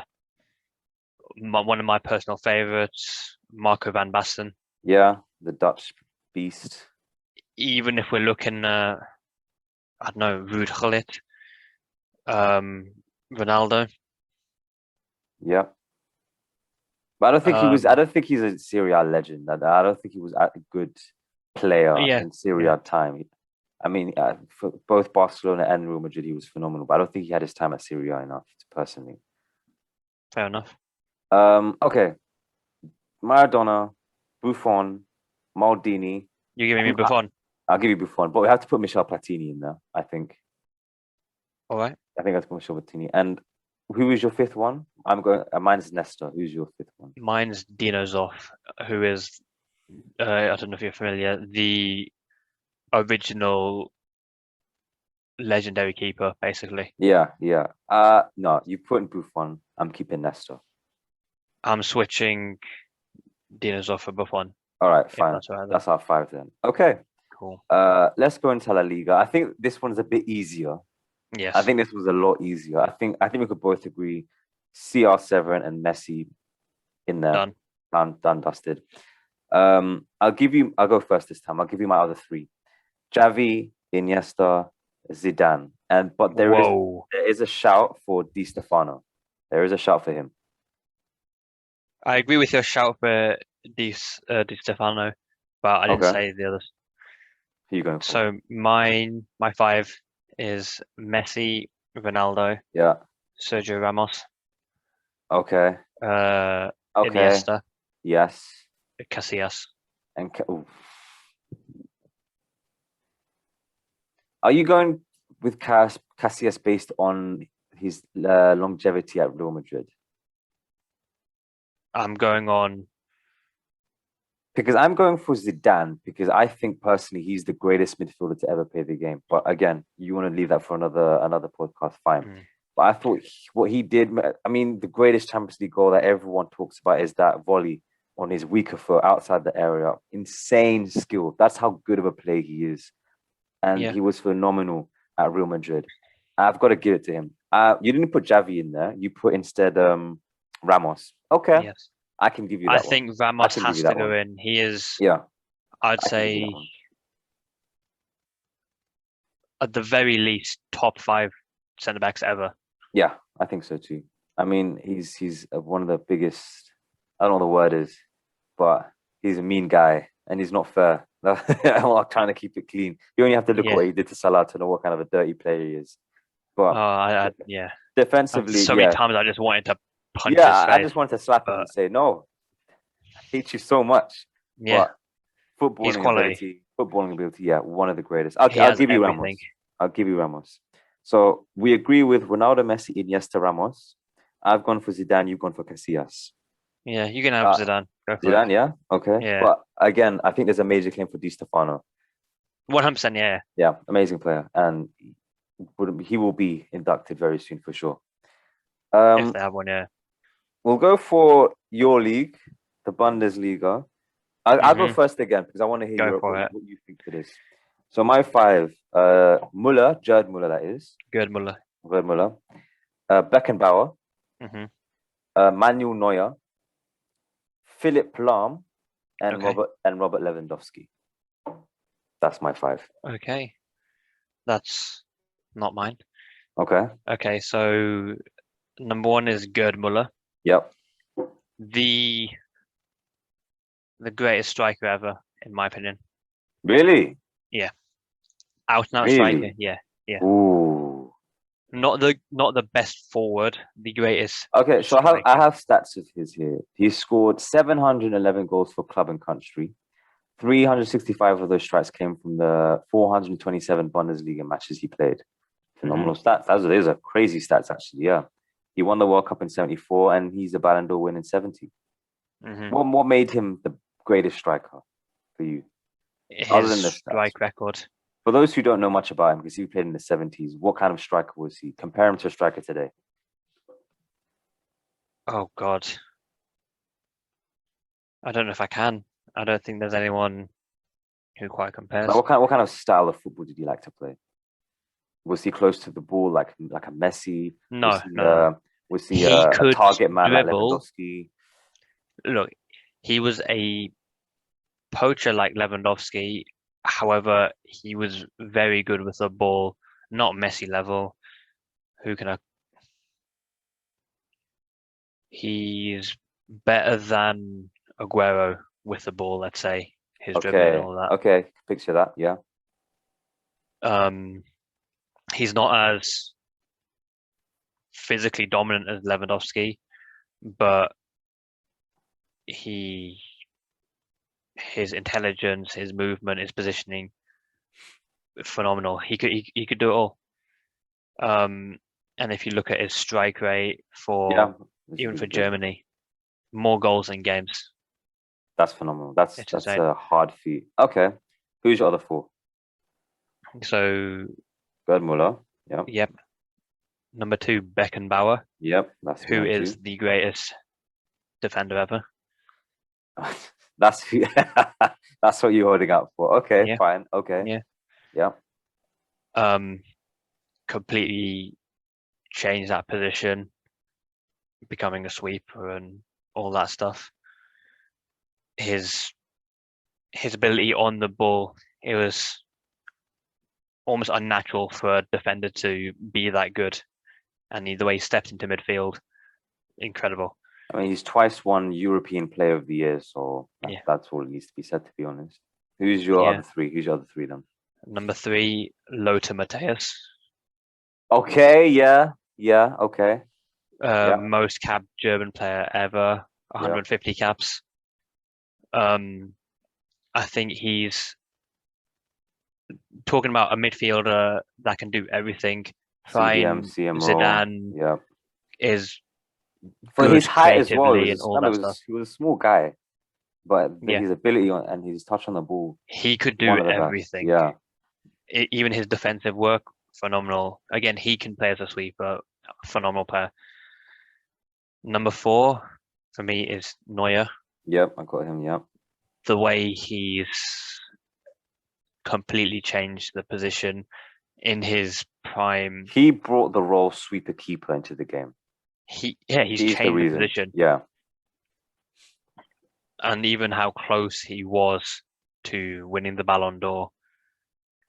one of my personal favorites, Marco van Basten. Yeah, the Dutch beast. Even if we're looking at, I don't know, Ruud Gullit, um, Ronaldo. Yeah. But I Um, don't think he's a Serie A legend. I don't think he was a good player yeah, in Serie yeah, A time. I mean, for both Barcelona and Real Madrid, he was phenomenal. But I don't think he had his time at Serie A enough, personally. fair enough. Okay. Maradona, Buffon, Maldini. You're giving me I'm, Buffon. I'll give you Buffon, but we have to put Michel Platini in there. I think. All right. I think that's Michel Platini. And who is your fifth one? I'm going. Mine's Nesta. Who's your fifth one? Mine's Dino Zoff, who is, I don't know if you're familiar, the original legendary keeper, basically. Yeah, yeah. No, you put in Buffon. I'm keeping Nesta. I'm switching Dino Zoff for Buffon. All right, if fine. that's all right then. That's our 5 then. Okay. Cool. Let's go into La Liga. I think this one's a bit easier. I Yes. think this was a lot easier. I think we could both agree CR7 and Messi in there. Done. Done, dusted. I'll go first this time. I'll give you my other 3. Xavi, Iniesta, Zidane. But Whoa. there is a shout for Di Stefano. There is a shout for him. I agree with your shout for Di Stefano, but I didn't Okay. say the others. Who are you going for? So my 5 is Messi, Ronaldo, Yeah. Sergio Ramos, Okay. Okay. Iniesta, Yes. Casillas. And are you going with Casillas based on his longevity at Real Madrid? I'm going on. Because I'm going for Zidane because I think personally he's the greatest midfielder to ever play the game. But again, you want to leave that for another podcast, fine. But I thought what he did, I mean, the greatest Champions League goal that everyone talks about is that volley on his weaker foot outside the area. Insane skill. That's how good of a player he is. And he was phenomenal at Real Madrid. I've got to give it to him. You didn't put Xavi in there. You put instead Ramos. Okay. Yes. I can give you that I think Ramos has to go in. He is, yeah. I'd say, at the very least, top 5 centre backs ever. Yeah, I think so too. I mean, he's one of the biggest. I don't know what the word is, but he's a mean guy and he's not fair. I'm trying to keep it clean. You only have to look at what he did to Salah to know what kind of a dirty player he is. But yeah. defensively, so many times I just wanted to punch his face. I just wanted to slap him and say, "No, I hate you so much." Yeah, but footballing ability, yeah, one of the greatest. I'll give you Ramos. I'll give you Ramos. So we agree with Ronaldo, Messi, Iniesta, Ramos. I've gone for Zidane. You've gone for Casillas. Yeah, you can have Zidane. Go for Zidane, it. yeah, okay. Yeah. But again, I think there's a major claim for Di Stefano. 100%, yeah. Yeah, amazing player, and he will be inducted very soon for sure. If they have one, yeah. We'll go for your league, the Bundesliga. I'll go first again because I want to hear what you think it is. So my 5, Müller, Gerd Müller, that is. Gerd Müller. Beckenbauer. Manuel Neuer. Philipp Lahm, and Robert Lewandowski. That's my 5. Okay. That's not mine. Okay. Okay, so number 1 is Gerd Müller. Yep. The greatest striker ever, in my opinion. Really? Yeah. Out and out striker. Yeah. Ooh. Not the best forward, the greatest. Okay, so I have stats of his here. He scored 711 goals for club and country. 365 of those strikes came from the 427 Bundesliga matches he played. Phenomenal stats. Those are crazy stats, actually. Yeah, he won the World Cup in '74, and he's a Ballon d'Or win in '70. What made him the greatest striker for you? Other than the strike record. For those who don't know much about him, because he played in the '70s, what kind of striker was he? Compare him to a striker today. Oh God, I don't know if I can. I don't think there's anyone who quite compares. Like what kind of style of football did he like to play? Was he close to the ball, like a Messi? No. Was he a target man dribble. like Lewandowski? Look, he was a poacher like Lewandowski. However, he was very good with the ball, not Messi level. He's better than Aguero with the ball, let's say. His dribbling and all that. Okay, picture that, yeah. He's not as physically dominant as Lewandowski, but his intelligence, his movement, his positioning, phenomenal. He could do it all. And if you look at his strike rate even for Germany, more goals in games. That's phenomenal. That's a hard feat. Okay, who's your other 4? So Gerd Müller. Yeah. Yep. Number 2, Beckenbauer. Yep, that's who is the greatest defender ever. That's that's what you're holding out for. Okay, Yeah, fine. Okay, yeah. yeah. Completely changed that position, becoming a sweeper and all that stuff. His ability on the ball, it was almost unnatural for a defender to be that good. And the way he stepped into midfield, incredible. I mean, he's twice won European Player of the Year, so Yeah, that's all that needs to be said, to be honest. Who's your yeah. other three? Who's your other three then? Number 3, Lothar Matthäus. Okay, yeah, yeah, okay, yeah, Most capped German player ever, yeah. 150 caps. I think he's talking about a midfielder that can do everything. CDM, Fine, CM role, Zidane yeah. is For his good height as well, creatively and all remember, that stuff. he was a small guy, but Yeah, his ability and his touch on the ball, he could do one of the best. everything. Yeah, Even his defensive work, phenomenal. Again, he can play as a sweeper, phenomenal player. Number 4 for me is Neuer. yep, I got him. Yep. The way he's completely changed the position in his prime. He brought the role sweeper keeper into the game. He's He's the changed the reason. position, Yeah. and even how close he was to winning the Ballon d'Or.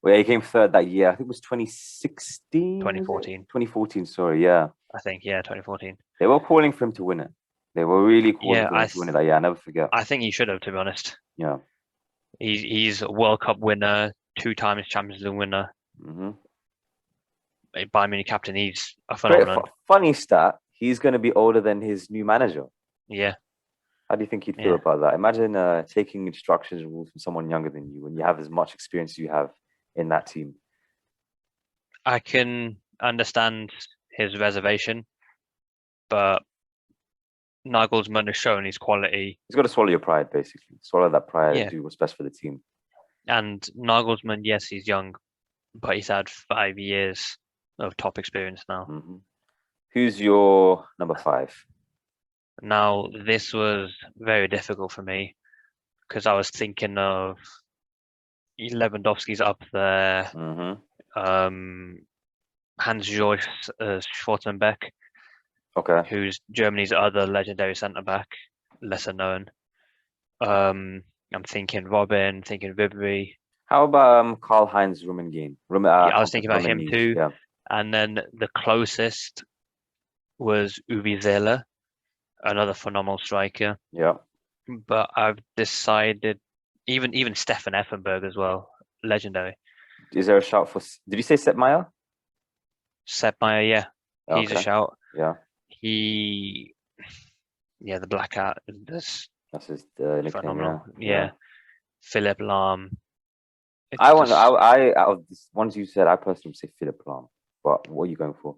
Well, he came third that year. I think it was 2016. 2014. 2014, sorry, yeah. I think, yeah, 2014. They were calling for him to win it. They were really calling Yeah, for him to win it that year. I never forget. I think he should have, to be honest. Yeah. He's a World Cup winner, 2 times Champions League winner. Mm-hmm. Bayern Munich captain. He's a Great, phenomenon. funny stat. He's going to be older than his new manager. Yeah. How do you think he'd feel about that? Imagine taking instructions and rules from someone younger than you when you have as much experience as you have in that team. I can understand his reservation, but Nagelsmann has shown his quality. He's got to swallow your pride, basically. Swallow that pride Yeah. and do what's best for the team. And Nagelsmann, yes, he's young, but he's had 5 years of top experience now. Mm-hmm. Who's your number 5? Now, this was very difficult for me because I was thinking of Lewandowski's up there, Mm-hmm. Hans-Joachim Schwarzenbeck, Okay. who's Germany's other legendary centre-back, lesser known. I'm thinking Robin, thinking Ribery. How about Karl-Heinz Rummenigge? I was thinking about him too. Yeah. And then the closest was Uwe Seeler, another phenomenal striker. Yeah. But I've decided, even Stefan Effenberg as well, legendary. Is there a shout for? Did you say Sepp Maier? Sepp Maier, yeah, he's a shout. Yeah. The black hat. That's his nickname. Phenomenal. Yeah. Philipp Lahm. Out of the ones you said, I personally would say Philipp Lahm. But what are you going for?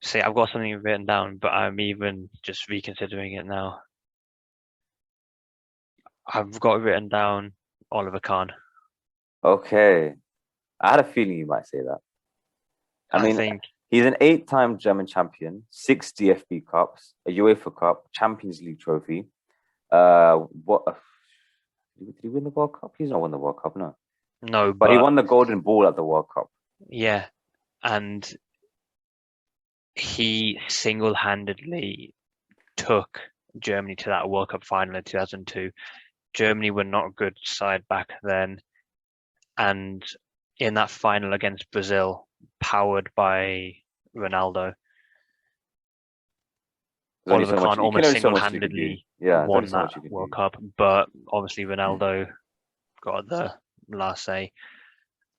See, I've got something written down, but I'm even just reconsidering it now. I've got written down Oliver Kahn. Okay. I had a feeling you might say that. I mean, think he's an 8-time German champion, 6 DFB Cups, a UEFA Cup, Champions League trophy. Did he win the World Cup? He's not won the World Cup, no. No, but he won the Golden Ball at the World Cup. Yeah, and he single-handedly took Germany to that World Cup final in 2002. Germany were not a good side back then, and in that final against Brazil, powered by Ronaldo, Oliver Kahn almost single-handedly won that World Cup, but obviously Ronaldo got the last say,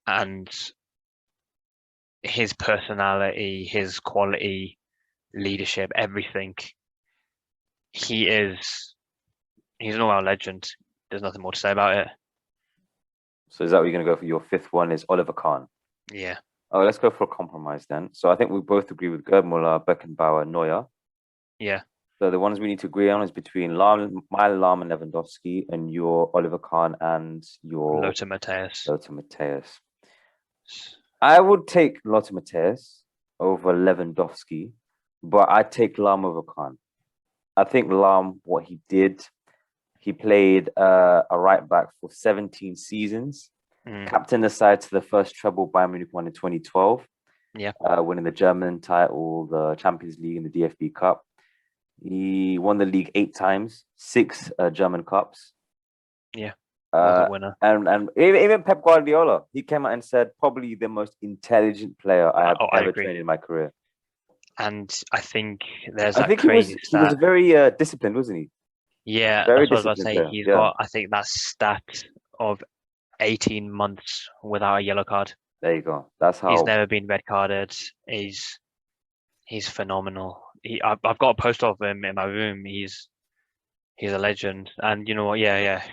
and his personality, his quality, leadership, everything. He's an all-round legend. There's nothing more to say about it. So is that what you're going to go for? Your 5th one is Oliver Kahn. Yeah. Oh, let's go for a compromise then. So I think we both agree with Gerd Muller, Beckenbauer, Neuer. Yeah. So the ones we need to agree on is between my Lahm and Lewandowski, and your Oliver Kahn and your Lothar Matthäus. I would take Lothar Matthäus over Lewandowski, but I'd take Lahm over Kahn. I think Lahm, what he did, He played a right back for 17 seasons. Captained the side to the first treble Bayern Munich won in 2012. Yeah. Winning the German title, the Champions League, and the DFB Cup. He won the league 8 times, 6 German Cups. Yeah. Was a winner. And even Pep Guardiola, he came out and said probably the most intelligent player I have ever trained in my career. And I think there's I that think crazy he was very disciplined, wasn't he? Yeah, Very that's what I was about to disciplined say. player. He's Yeah. got, I think, that stat of 18 months without a yellow card. There you go. That's how He's never been red carded. He's phenomenal. I've got a poster of him in my room. He's a legend. And you know what? Yeah.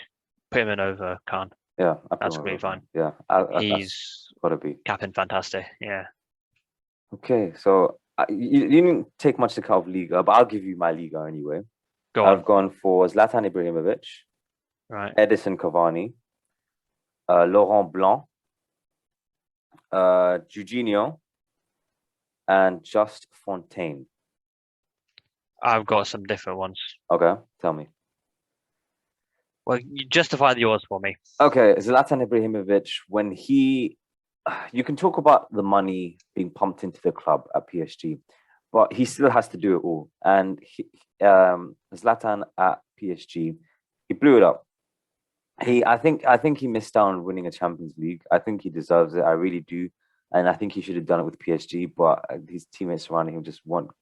Put him in over Khan. Yeah, That's completely fine. Yeah, He's gotta be Captain Fantastic. Yeah. Okay, so you didn't take much to cut off Liga, but I'll give you my Liga anyway. Go on. I've gone for Zlatan Ibrahimovic, Right. Edison Cavani, Laurent Blanc, Jorginho, and Just Fontaine. I've got some different ones. Okay, tell me. Well, you justify yours for me. Okay, Zlatan Ibrahimovic, you can talk about the money being pumped into the club at PSG, but he still has to do it all. And Zlatan at PSG, he blew it up. I think he missed out on winning a Champions League. I think he deserves it. I really do, and I think he should have done it with PSG. But his teammates surrounding him just weren't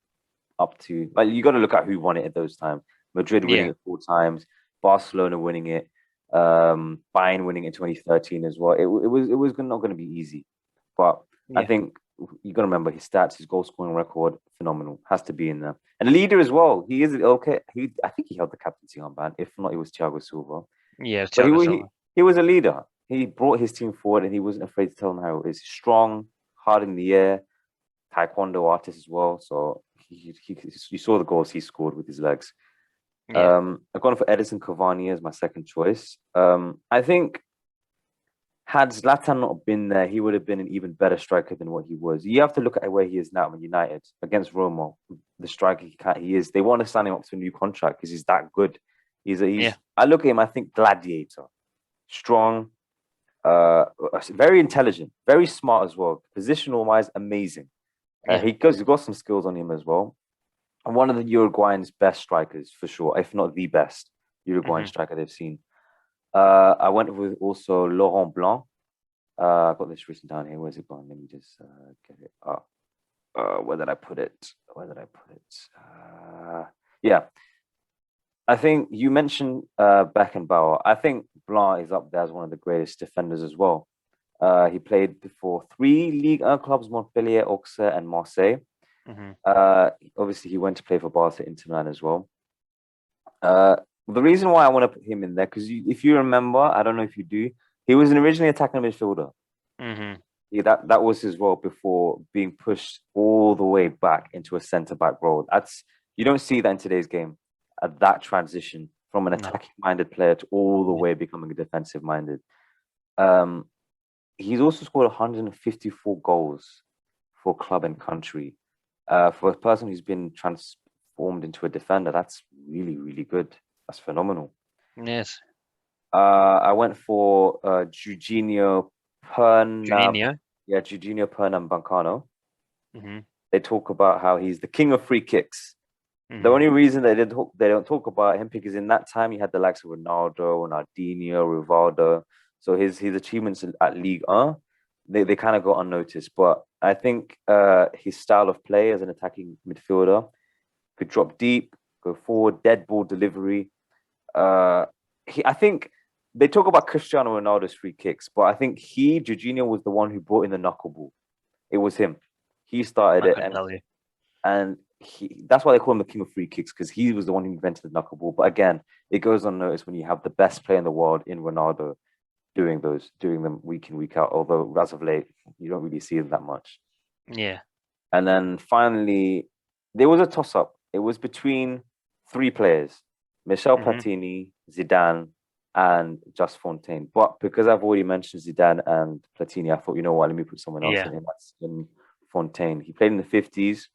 up to. Like, you got to look at who won it at those times. Madrid winning it 4 times, Barcelona winning it, Bayern winning it in 2013 as well. It was not going to be easy, but I think you got to remember his stats, his goal scoring record, phenomenal. Has to be in there, and a leader as well. He is okay. I think he held the captaincy armband. If not, it was Thiago Silva. Yeah, but he was a leader. He brought his team forward, and he wasn't afraid to tell them how it is. Strong, hard in the air, taekwondo artist as well. So you saw the goals he scored with his legs. I've gone for Edison Cavani as my second choice. I think had Zlatan not been there, he would have been an even better striker than what he was. You have to look at where he is now at United against Roma. The striker he is. They want to sign him up to a new contract because he's that good. I look at him, I think gladiator, strong, very intelligent, very smart as well. Positional wise, amazing. He's got some skills on him as well. And one of the Uruguayan's best strikers for sure, if not the best Uruguayan striker they've seen. I went with also Laurent Blanc. I've got this written down here. Where's it gone? Let me just get it up. Where did I put it? Yeah. I think you mentioned Beckenbauer. I think Blanc is up there as one of the greatest defenders as well. He played for 3 Ligue 1 clubs, Montpellier, Auxerre, and Marseille. Obviously, he went to play for Barca, Inter Milan as well. The reason why I want to put him in there, because if you remember, I don't know if you do, he was an originally attacking midfielder. That was his role before being pushed all the way back into a centre-back role. You don't see that in today's game. That transition from an attacking-minded player to all the way becoming a defensive-minded. He's also scored 154 goals for club and country. For a person who's been transformed into a defender, that's really, really good. That's phenomenal. Yes. I went for Jorginho Pernambucano. They talk about how he's the king of free kicks. The only reason they don't talk about him because in that time he had the likes of Ronaldo, Ronaldinho, Rivaldo. So his achievements at Ligue 1, they kind of go unnoticed. But I think his style of play as an attacking midfielder could drop deep, go forward, dead ball delivery. I think they talk about Cristiano Ronaldo's free kicks, but I think Jorginho was the one who brought in the knuckleball. It was him. He started it, and that's why they call him the king of free kicks, because he was the one who invented the knuckleball. But again, it goes unnoticed when you have the best player in the world in Ronaldo doing them week in, week out. Although as of late, you don't really see them that much. Yeah. And then finally, there was a toss-up. It was between 3 players: Michel Platini, Zidane, and Just Fontaine. But because I've already mentioned Zidane and Platini, I thought, you know what, let me put someone else in. That's Fontaine. He played in the 50s.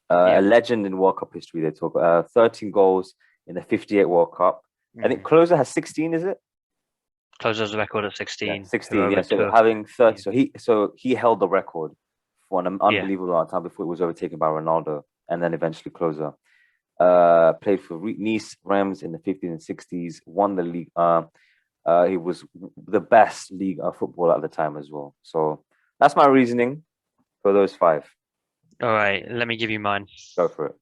A legend in World Cup history. They talk 13 goals in the 58 World Cup. I think Closer has 16, is it? Closes the record at Yeah, 16. 16. Whoever Yeah, so took. having 30. Yeah. So he held the record for an Yeah. unbelievable amount of time before it was overtaken by Ronaldo, and then eventually Closer. Played for Nice Rams in the 50s and 60s. Won the league. He was the best league footballer at the time as well. So that's my reasoning for those five. All right. Let me give you mine. Go for it.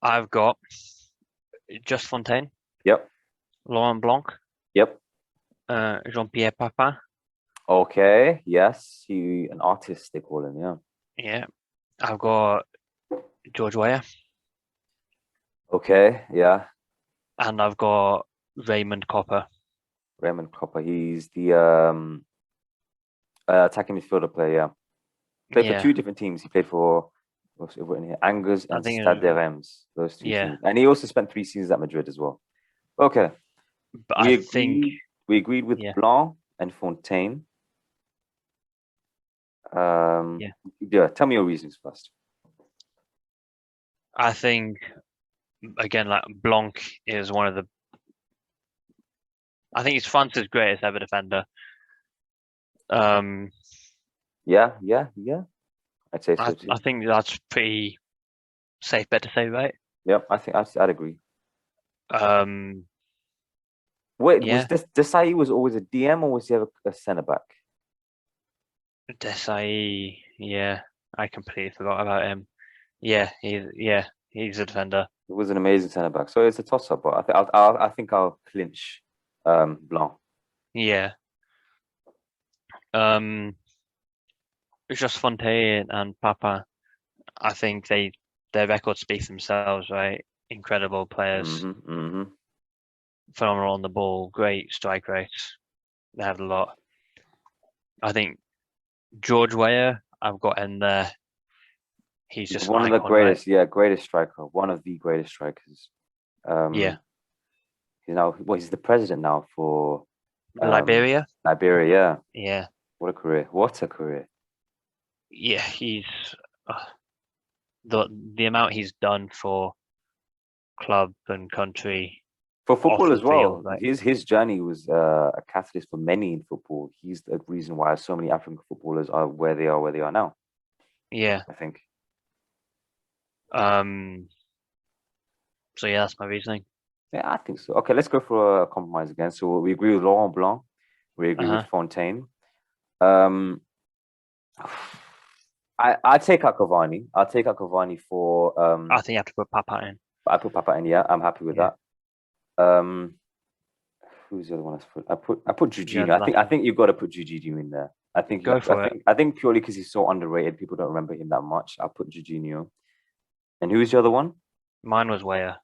I've got Just Fontaine, Yep. Laurent Blanc, Yep. Jean-Pierre Papin. Okay. Yes. He an artist, they call him. Yeah. Yeah. I've got George Weah, Okay. Yeah. and I've got Raymond Copper. Raymond Copper. He's the attacking midfielder player. Yeah. Played for Yeah. two different teams. He played for what's it written here? Angers I and think Stade de Reims. Those two yeah. teams. And he also spent 3 seasons at Madrid as well. Okay. But We I think agreed with yeah. Blanc and Fontaine. Yeah. Yeah, tell me your reasons first. I think again, like Blanc is one of the. I think he's France's greatest ever defender. Yeah. I'd say so too. I think that's pretty safe bet to say, right? Yep, I think I'd agree. Um, Wait, was yeah, this Desai was always a DM or was he ever a centre back? Desai, yeah, I completely forgot about him. Yeah, he's a defender. It was an amazing centre back. So it's a toss up, but I think I'll clinch Blanc. Yeah. Um, Just Fontaine and Papa, I think their records speak for themselves, right? Incredible players, phenomenal on the ball, great strike rates. They have a lot. I think George Weah, I've got in there. He's just an One of the icon, right? greatest, greatest striker. One of the greatest strikers. Yeah. He's the president now for Liberia. Liberia. Yeah, Yeah. what a career! What a career! Yeah, he's uh, the amount he's done for club and country For off football the as field, well, like his journey was a catalyst for many in football. He's the reason why so many African footballers are where they are now. yeah. I think. Um so yeah, that's my reasoning. Yeah, I think so. Okay, let's go for a compromise again. So we agree with Laurent Blanc. We agree with Uh-huh. Fontaine. Um, I take out Cavani. I'll take out Cavani for I think you have to put Papa in. I put Papa in. Yeah, I'm happy with Yeah. that. Who's the other one I put Yeah, Jorginho. I think you've got to put Jorginho in there. go for it. I think purely because he's so underrated, people don't remember him that much. I'll put Jorginho. And who's the other one? Mine was Weah.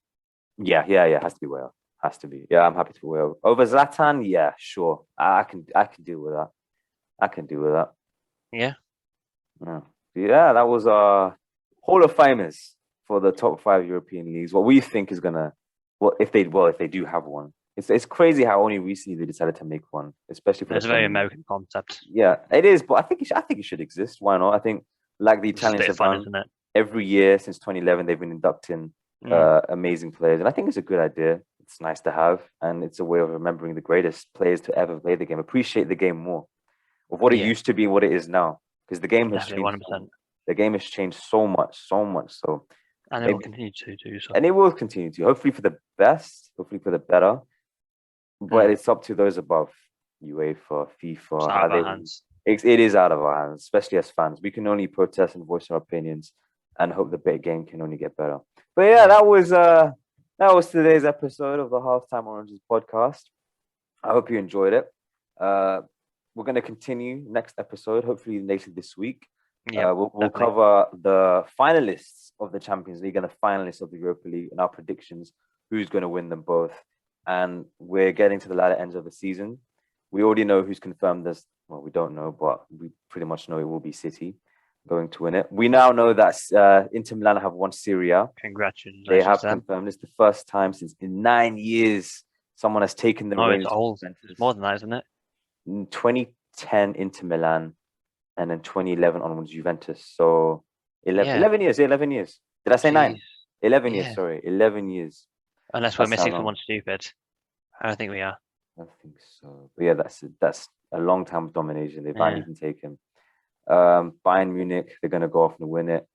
Yeah. Has to be Wales. Has to be. Yeah, I'm happy to Wales. Over Zlatan, yeah, sure. I can deal with that. I can deal with that. Yeah. Yeah, that was Hall of Famers for the top 5 European leagues. What we think is gonna if they do have one. It's crazy how only recently they decided to make one, especially for It's the a very Premier League. American concept. Yeah, it is, but I think it should exist. Why not? I think like the It's just a Italians bit have fun, done isn't it? every year since 2011, they've been inducting amazing players, and I think it's a good idea. It's nice to have, and it's a way of remembering the greatest players to ever play the game. Appreciate the game more of what it Yeah, used to be and what it is now, because the game has definitely changed. 100%. The game has changed so much, so much. So And it will continue to do so. and it will continue to. Hopefully for the best, hopefully for the better. But it's up to those above, UEFA, FIFA, It's out how of they. our hands. It is out of our hands, especially as fans. We can only protest and voice our opinions, and hope the big game can only get better. But yeah, that was today's episode of the Halftime Oranges podcast. I hope you enjoyed it. We're going to continue next episode, hopefully later this week. Yeah, we'll cover the finalists of the Champions League and the finalists of the Europa League and our predictions, who's going to win them both. And we're getting to the latter ends of the season. We already know who's confirmed this. Well, we don't know, but we pretty much know it will be City going to win it. We now know that Inter Milan have won Serie A. Congratulations. They have confirmed it's the first time since in 9 years someone has taken the reins. It's old. It's more than that, isn't it? In 2010, Inter Milan, and then 2011 onwards, Juventus. So 11 years. 11 years. Did I say 9? 11 years. Sorry, 11 years. Unless we're That's how missing long. someone stupid. I don't think we are. I think so. But yeah, that's a long time of domination. They might Yeah. even take him. Bayern Munich, they're gonna go off and win it.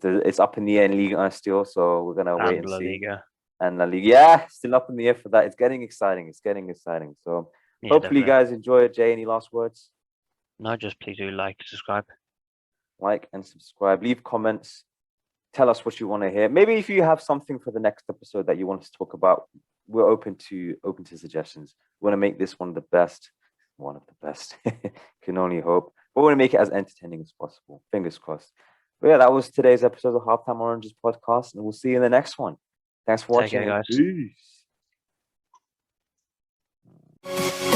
It's up in the air in Liga 1 still, so we're gonna wait And and La see. Liga. And La Liga, yeah, still up in the air for that. It's getting exciting. It's getting exciting. So Yeah, hopefully, you definitely. guys enjoy it. Jay, any last words? No, just please do like, subscribe. Like and subscribe. Leave comments. Tell us what you want to hear. Maybe if you have something for the next episode that you want us to talk about, we're open to suggestions. We want to make this one of the best. One of the best. Can only hope. But we want to make it as entertaining as possible. Fingers crossed. But yeah, that was today's episode of Halftime Oranges podcast, and we'll see you in the next one. Thanks for Take watching. care, And guys. peace.